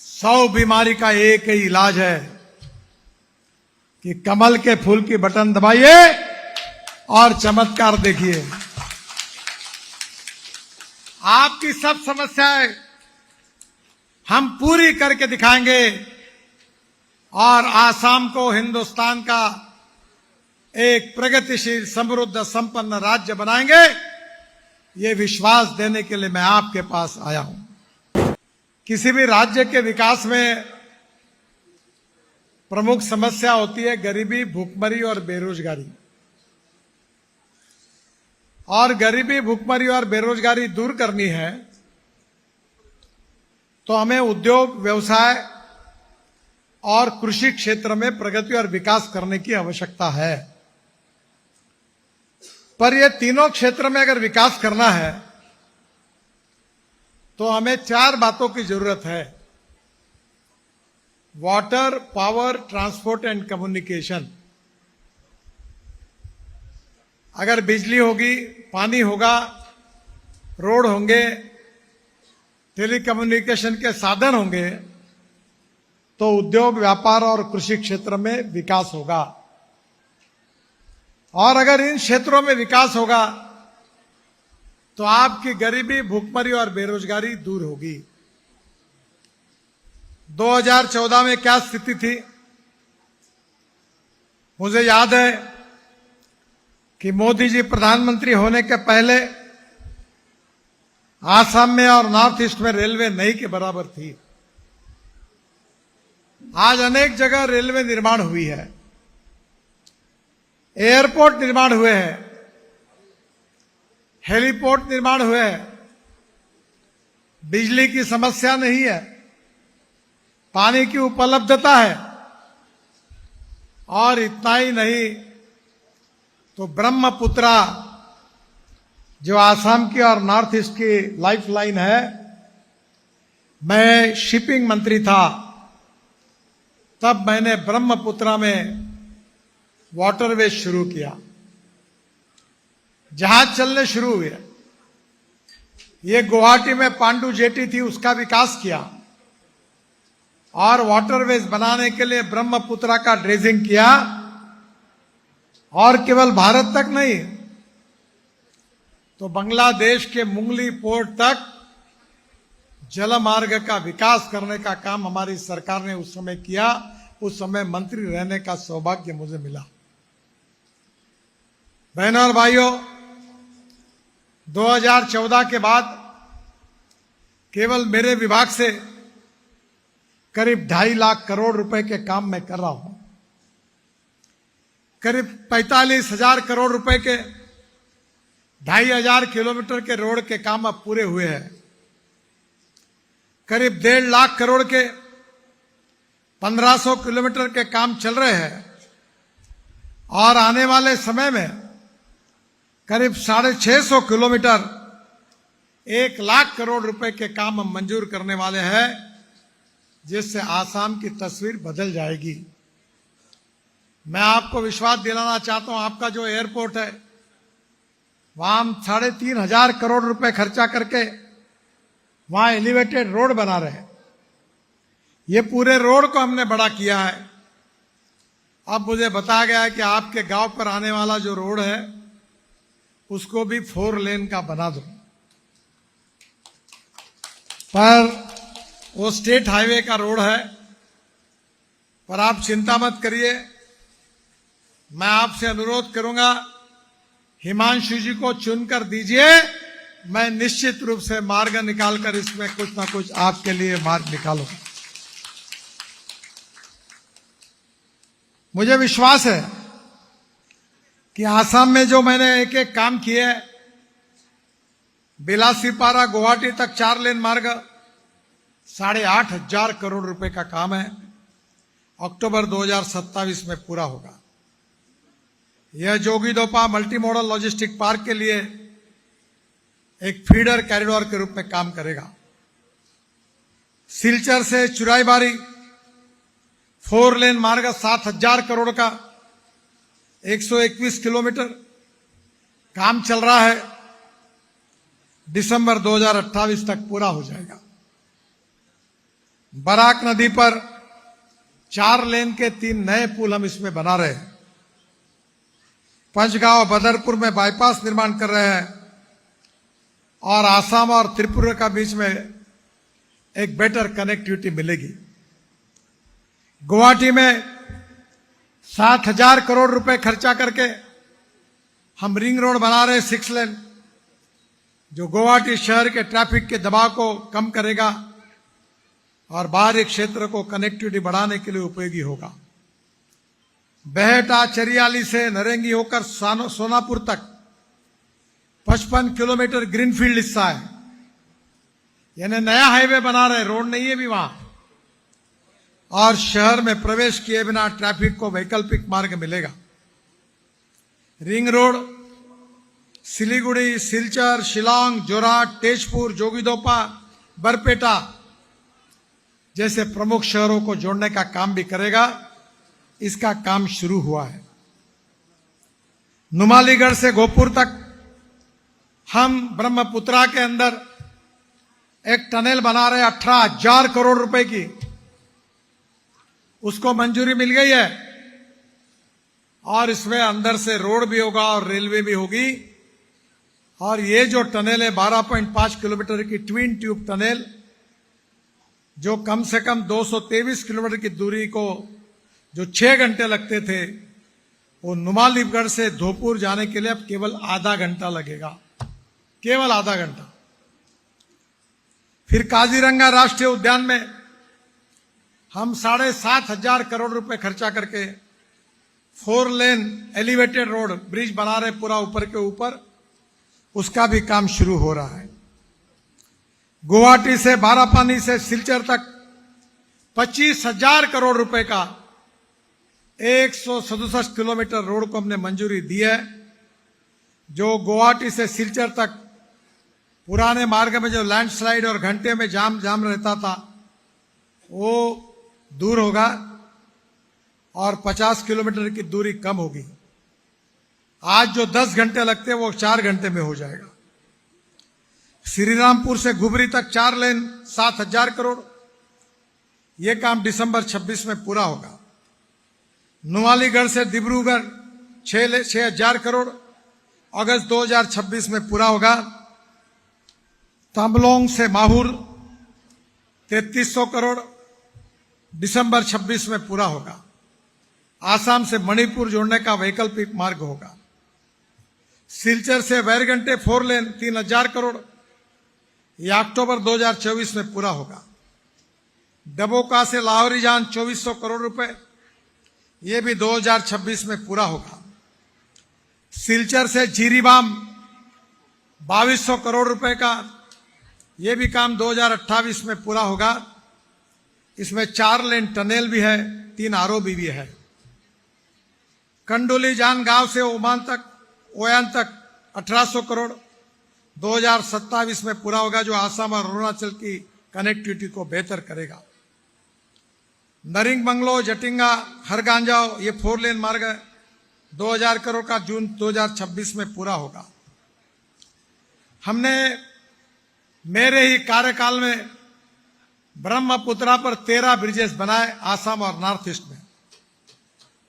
100 बीमारी का एक ही इलाज है कि कमल के फूल की बटन दबाइए और चमत्कार देखिए। आपकी सब समस्याएं हम पूरी करके दिखाएंगे और आसाम को हिंदुस्तान का एक प्रगतिशील, समृद्ध, संपन्न राज्य बनाएंगे। ये विश्वास देने के लिए मैं आपके पास आया हूं। किसी भी राज्य के विकास में प्रमुख समस्या होती है गरीबी, भूखमरी और बेरोजगारी। और गरीबी, भूखमरी और बेरोजगारी दूर करनी है तो हमें उद्योग, व्यवसाय और कृषि क्षेत्र में प्रगति और विकास करने की आवश्यकता है। पर ये तीनों क्षेत्र में अगर विकास करना है तो हमें 4 बातों की जरूरत है: water, power, transport and communication. अगर बिजली होगी, पानी होगा, रोड होंगे, टेलीकम्युनिकेशन के साधन होंगे तो उद्योग, व्यापार और कृषि क्षेत्र में विकास होगा। और अगर इन क्षेत्रों में विकास होगा तो आपकी गरीबी, भूखमरी और बेरोजगारी दूर होगी। 2014 में क्या स्थिति थी? मुझे याद है कि मोदी जी प्रधानमंत्री होने के पहले आसाम में और नॉर्थ ईस्ट में रेलवे नहीं के बराबर थी। आज अनेक जगह रेलवे निर्माण हुई है, एयरपोर्ट निर्माण हुए हैं, हेलीपोर्ट निर्माण हुए हैं, बिजली की समस्या नहीं है, पानी की उपलब्धता है। और इतना ही नहीं तो ब्रह्मपुत्रा, जो आसाम की और नॉर्थ ईस्ट की लाइफलाइन है, मैं शिपिंग मंत्री था तब मैंने ब्रह्मपुत्रा में वाटरवे शुरू किया, जहाज चलने शुरू हुए। ये गुवाहाटी में पांडु जेटी थी, उसका विकास किया और वाटरवेज बनाने के लिए ब्रह्मपुत्रा का ड्रेजिंग किया। और केवल भारत तक नहीं तो बांग्लादेश के मुंगली पोर्ट तक जलमार्ग का विकास करने का काम हमारी सरकार ने उस समय किया। उस समय मंत्री रहने का सौभाग्य मुझे मिला। बहनों और भाइयों, 2014 के बाद केवल मेरे विभाग से करीब 2.5 लाख करोड़ रुपए के काम मैं कर रहा हूं। करीब 45,000 करोड़ रुपए के 2,500 किलोमीटर के रोड के काम अब पूरे हुए हैं। करीब 1.5 लाख करोड़ के 1500 किलोमीटर के काम चल रहे हैं। और आने वाले समय में करीब 650 किलोमीटर 1 लाख करोड़ रुपए के काम हम मंजूर करने वाले हैं, जिससे आसाम की तस्वीर बदल जाएगी। मैं आपको विश्वास दिलाना चाहता हूं, आपका जो एयरपोर्ट है वहां हम 3,500 करोड़ रुपए खर्चा करके वहां एलिवेटेड रोड बना रहे हैं। ये पूरे रोड को हमने बड़ा किया है। अब मुझे बताया गया है कि आपके गांव पर आने वाला जो रोड है उसको भी 4 लेन का बना दो। पर वो स्टेट हाईवे का रोड है। पर आप चिंता मत करिए, मैं आपसे अनुरोध करूंगा, हिमांशु जी को चुनकर दीजिए। मैं निश्चित रूप से मार्ग निकालकर इसमें कुछ ना कुछ आपके लिए मार्ग निकालूंगा। मुझे विश्वास है कि आसाम में जो मैंने एक एक काम किए, बिलासीपारा गुवाहाटी तक 4 लेन मार्ग 8,500 करोड़ रुपए का काम है। अक्टूबर 2027 में पूरा होगा। यह Jogighopa multi modal logistic park के लिए एक फीडर कॉरिडोर के रूप में काम करेगा। सिलचर से चुराईबारी 4 लेन मार्ग 7,000 करोड़ का 121 किलोमीटर काम चल रहा है। दिसंबर 2028 तक पूरा हो जाएगा। बराक नदी पर 4 लेन के 3 नए पुल हम इसमें बना रहे हैं। पंचगांव बदरपुर में बाईपास निर्माण कर रहे हैं और आसाम और त्रिपुरा का बीच में एक बेटर कनेक्टिविटी मिलेगी। गुवाहाटी में 7,000 करोड़ रुपए खर्चा करके हम रिंग रोड बना रहे 6 लेन, जो गुवाहाटी शहर के ट्रैफिक के दबाव को कम करेगा और बाहरी क्षेत्र को कनेक्टिविटी बढ़ाने के लिए उपयोगी होगा। बेहटा चरियाली से नरेंगी होकर सोनापुर तक 55 किलोमीटर ग्रीनफील्ड हिस्सा है, यानी नया हाईवे बना रहे, रोड नहीं है भी वहां, और शहर में प्रवेश किए बिना ट्रैफिक को वैकल्पिक मार्ग मिलेगा। रिंग रोड सिलीगुड़ी, सिलचर, शिलांग, जोरहाट, तेजपुर, जोगिदोपा, बरपेटा जैसे प्रमुख शहरों को जोड़ने का काम भी करेगा। इसका काम शुरू हुआ है। नुमालीगढ़ से गोपुर तक हम ब्रह्मपुत्रा के अंदर एक टनल बना रहे 18,000 करोड़ रुपए की, उसको मंजूरी मिल गई है और इसमें अंदर से रोड भी होगा और रेलवे भी होगी। और ये जो टनल है 12.5 किलोमीटर की ट्विन ट्यूब टनल, जो कम से कम 223 किलोमीटर की दूरी को जो 6 घंटे लगते थे, वो नुमालीगढ़ से धोपुर जाने के लिए अब केवल आधा घंटा लगेगा, केवल आधा घंटा। फिर काजीरंगा राष्ट्रीय उद्यान में हम 7,500 करोड़ रुपए खर्चा करके 4 लेन एलिवेटेड रोड ब्रिज बना रहे पूरा ऊपर के ऊपर, उसका भी काम शुरू हो रहा है। गुवाहाटी से बारापानी से सिलचर तक 25,000 करोड़ रुपए का 167 किलोमीटर रोड को हमने मंजूरी दी है, जो गुवाहाटी से सिलचर तक पुराने मार्ग में जो लैंडस्लाइड और घंटे में जाम रहता था वो दूर होगा और 50 किलोमीटर की दूरी कम होगी। आज जो 10 घंटे लगते हैं वो 4 घंटे में हो जाएगा। श्रीरामपुर से गुबरी तक 4 लेन 7,000 करोड़, यह काम दिसंबर 26 में पूरा होगा। नुमालीगढ़ से डिब्रूगढ़ 6,000 करोड़ अगस्त 2026 में पूरा होगा। तमलोंग से माहुर 3,300 करोड़ दिसंबर 26 में पूरा होगा। आसाम से मणिपुर जोड़ने का वैकल्पिक मार्ग होगा। सिलचर से वैरगंटे 4 लेन 3,000 करोड़, यह अक्टूबर 2024 में पूरा होगा। डबोका से लाहौरी जान 2,400 करोड़ रुपए, यह भी 2026 में पूरा होगा। सिलचर से जीरीबाम 2,200 करोड़ रुपए का, यह भी काम 2028 में पूरा होगा। इसमें 4 लेन टनल भी है, 3 आरओबी भी है। कंडोली जान गांव से ओयान तक 1,800 करोड़ 2027 में पूरा होगा, जो आसाम और अरुणाचल की कनेक्टिविटी को बेहतर करेगा। नरिंग बंगलो, जटिंगा, हरगांजाओ, ये 4 लेन मार्ग है, 2,000 करोड़ का जून 2026 में पूरा होगा। हमने मेरे ही कार्यकाल में ब्रह्मपुत्रा पर 13 ब्रिजेस बनाए आसाम और नॉर्थ ईस्ट में।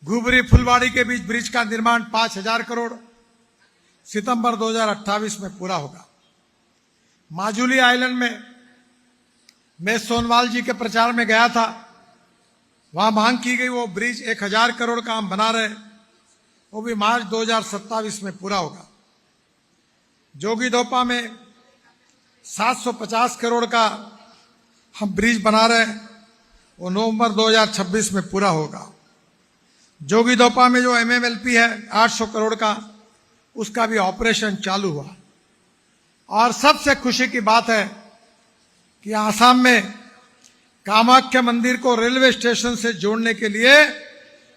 घुबरी फुलवाड़ी के बीच ब्रिज का निर्माण 5,000 करोड़ सितंबर 2028 में पूरा होगा। माजुली आइलैंड में मैं सोनवाल जी के प्रचार में गया था, वहां मांग की गई वो ब्रिज 1,000 करोड़ का हम बना रहे, वो भी मार्च 2027 में पूरा होगा। जोगिदोपा में 750 करोड़ का हम ब्रिज बना रहे, वो नवंबर 2026 में पूरा होगा। जोगिदोपा में जो एमएमएलपी है 800 करोड़ का, उसका भी ऑपरेशन चालू हुआ। और सबसे खुशी की बात है कि आसाम में कामाख्या मंदिर को रेलवे स्टेशन से जोड़ने के लिए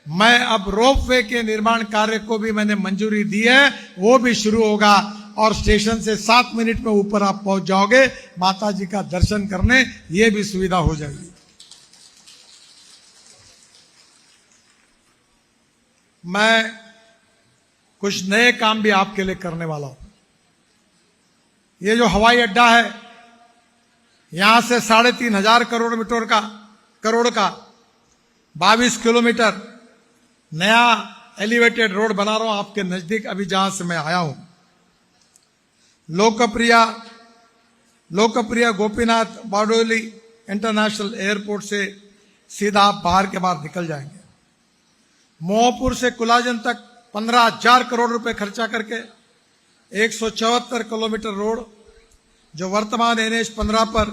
मैं अब रोपवे के निर्माण कार्य को भी मैंने मंजूरी दी है, वो भी शुरू होगा और स्टेशन से 7 मिनट में ऊपर आप पहुंच जाओगे माता जी का दर्शन करने, ये भी सुविधा हो जाएगी। मैं कुछ नए काम भी आपके लिए करने वाला हूं। ये जो हवाई अड्डा है, यहां से 3,500 करोड़ मीटर का करोड़ का 22 किलोमीटर नया एलिवेटेड रोड बना रहा हूं आपके नजदीक, अभी जहां से मैं आया हूं। लोकप्रिय गोपीनाथ बारडोली इंटरनेशनल एयरपोर्ट से सीधा आप बाहर के बाहर निकल जाएंगे। मोहपुर से कुलाजन तक 15,000 करोड़ रुपए खर्चा करके 174 किलोमीटर रोड, जो वर्तमान NH 15 पर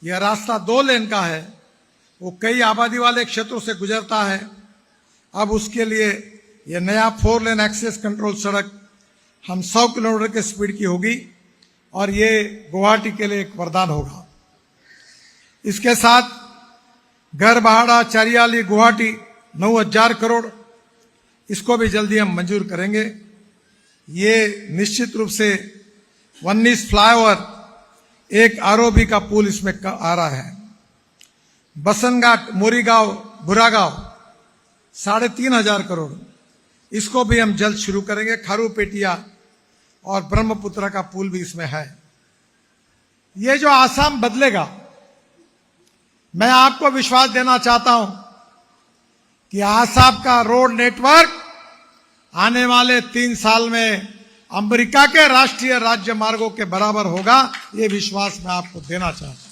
यह रास्ता 2 लेन का है, वो कई आबादी वाले क्षेत्रों से गुजरता है। अब उसके लिए यह नया 4 लेन एक्सेस कंट्रोल सड़क हम 100 किलोमीटर की स्पीड की होगी और ये गुवाहाटी के लिए एक वरदान होगा। इसके साथ गरबहाड़ा चारियाली गुवाहाटी 9,000 करोड़, इसको भी जल्दी हम मंजूर करेंगे। ये निश्चित रूप से 19 फ्लाईओवर, एक ROB का पुल इसमें आ रहा है। बसनघाट मोरीगांव बुरागांव 3,500 करोड़, इसको भी हम जल्द शुरू करेंगे। खारूपेटिया और ब्रह्मपुत्र का पुल भी इसमें है। ये जो आसाम बदलेगा, मैं आपको विश्वास देना चाहता हूं कि आसाम का रोड नेटवर्क आने वाले 3 साल में अमेरिका के राष्ट्रीय राज्य मार्गों के बराबर होगा। ये विश्वास मैं आपको देना चाहता हूं।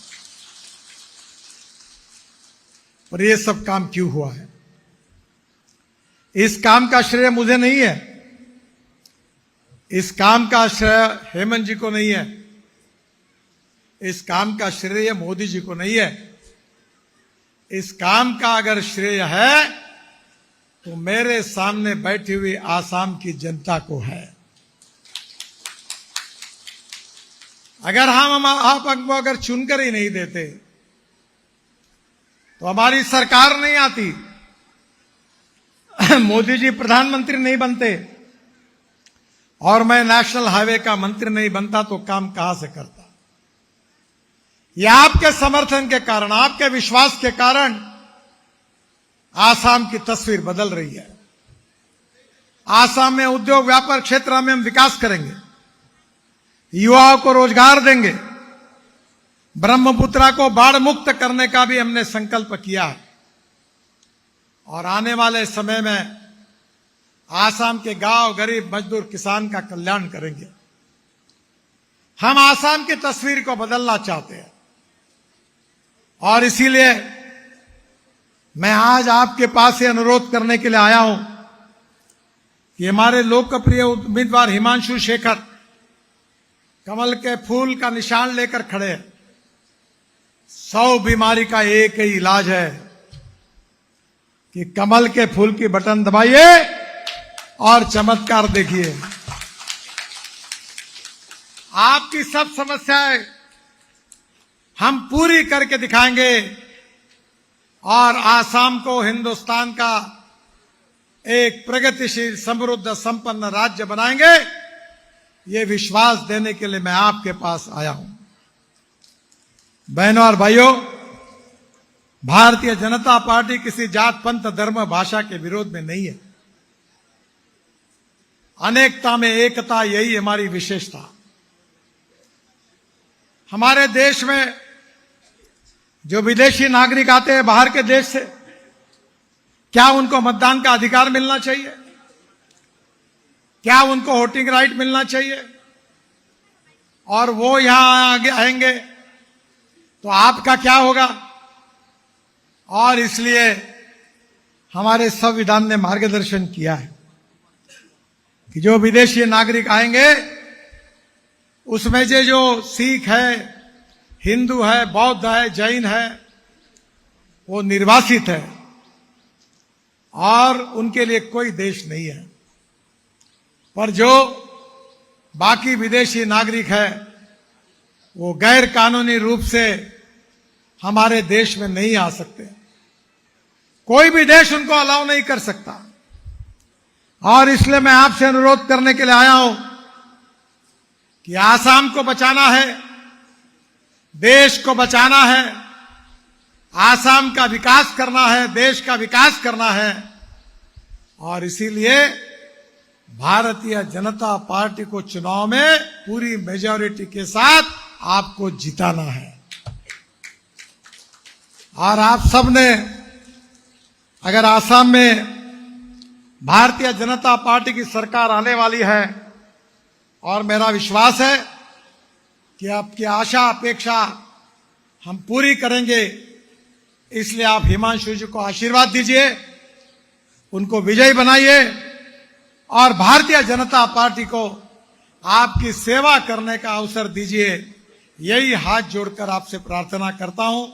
पर ये सब काम क्यों हुआ है? इस काम का श्रेय मुझे नहीं है, इस काम का श्रेय हेमंत जी को नहीं है, इस काम का श्रेय मोदी जी को नहीं है। इस काम का अगर श्रेय है तो मेरे सामने बैठी हुई आसाम की जनता को है। अगर हम आप हमको अगर चुनकर ही नहीं देते तो हमारी सरकार नहीं आती, मोदी जी प्रधानमंत्री नहीं बनते और मैं नेशनल हाईवे का मंत्री नहीं बनता, तो काम कहां से करता? यह आपके समर्थन के कारण, आपके विश्वास के कारण आसाम की तस्वीर बदल रही है। आसाम में उद्योग व्यापार क्षेत्र में हम विकास करेंगे, युवाओं को रोजगार देंगे, ब्रह्मपुत्रा को बाढ़ मुक्त करने का भी हमने संकल्प किया है और आने वाले समय में आसाम के गांव, गरीब, मजदूर, किसान का कल्याण करेंगे। हम आसाम की तस्वीर को बदलना चाहते हैं और इसीलिए मैं आज आपके पास ये अनुरोध करने के लिए आया हूं कि हमारे लोकप्रिय उम्मीदवार हिमांशु शेखर कमल के फूल का निशान लेकर खड़े हैं। 100 बीमारी का एक ही इलाज है कि कमल के फूल की बटन दबाइए और चमत्कार देखिए। आपकी सब समस्याएं हम पूरी करके दिखाएंगे और आसाम को हिंदुस्तान का एक प्रगतिशील, समृद्ध, संपन्न राज्य बनाएंगे। ये विश्वास देने के लिए मैं आपके पास आया हूं। बहनों और भाइयों, भारतीय जनता पार्टी किसी जात, पंथ, धर्म, भाषा के विरोध में नहीं है। अनेकता में एकता, यही हमारी विशेषता। हमारे देश में जो विदेशी नागरिक आते हैं बाहर के देश से, क्या उनको मतदान का अधिकार मिलना चाहिए? क्या उनको वोटिंग राइट मिलना चाहिए? और वो यहां आगे आएंगे तो आपका क्या होगा? और इसलिए हमारे संविधान ने मार्गदर्शन किया है कि जो विदेशी नागरिक आएंगे उसमें से जो सिख है, हिंदू है, बौद्ध है, जैन है, वो निर्वासित है और उनके लिए कोई देश नहीं है। पर जो बाकी विदेशी नागरिक है वो गैर कानूनी रूप से हमारे देश में नहीं आ सकते। कोई भी देश उनको अलाउ नहीं कर सकता। और इसलिए मैं आपसे अनुरोध करने के लिए आया हूं कि आसाम को बचाना है, देश को बचाना है, आसाम का विकास करना है, देश का विकास करना है। और इसीलिए भारतीय जनता पार्टी को चुनाव में पूरी मेजॉरिटी के साथ आपको जिताना है। और आप सब ने अगर आसाम में भारतीय जनता पार्टी की सरकार आने वाली है और मेरा विश्वास है कि आपकी आशा अपेक्षा हम पूरी करेंगे, इसलिए आप हिमांशु जी को आशीर्वाद दीजिए, उनको विजयी बनाइए और भारतीय जनता पार्टी को आपकी सेवा करने का अवसर दीजिए। यही हाथ जोड़कर आपसे प्रार्थना करता हूं।